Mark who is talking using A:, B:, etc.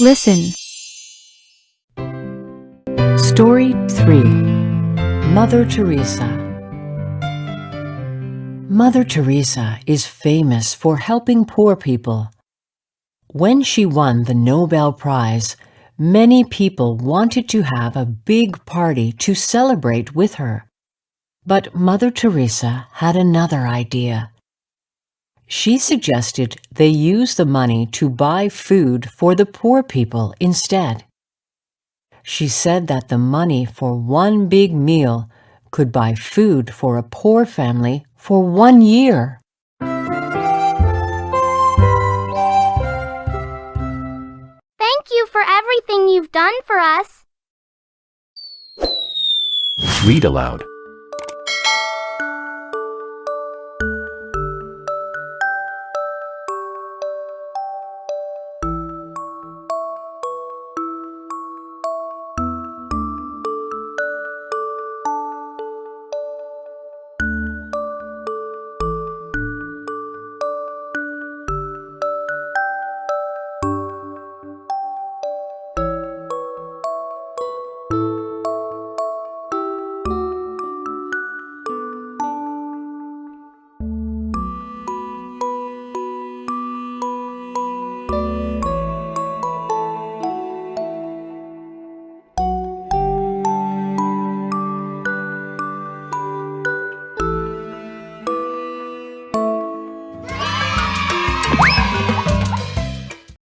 A: Listen.
B: Story 3. Mother Teresa. Mother Teresa is famous for helping poor people. When she won the Nobel Prize, many people wanted to have a big party to celebrate with her. But Mother Teresa had another idea. She suggested they use the money to buy food for the poor people instead. She said that the money for one big meal could buy food for a poor family for 1 year.
C: Thank you for everything you've done for us.
D: Read aloud.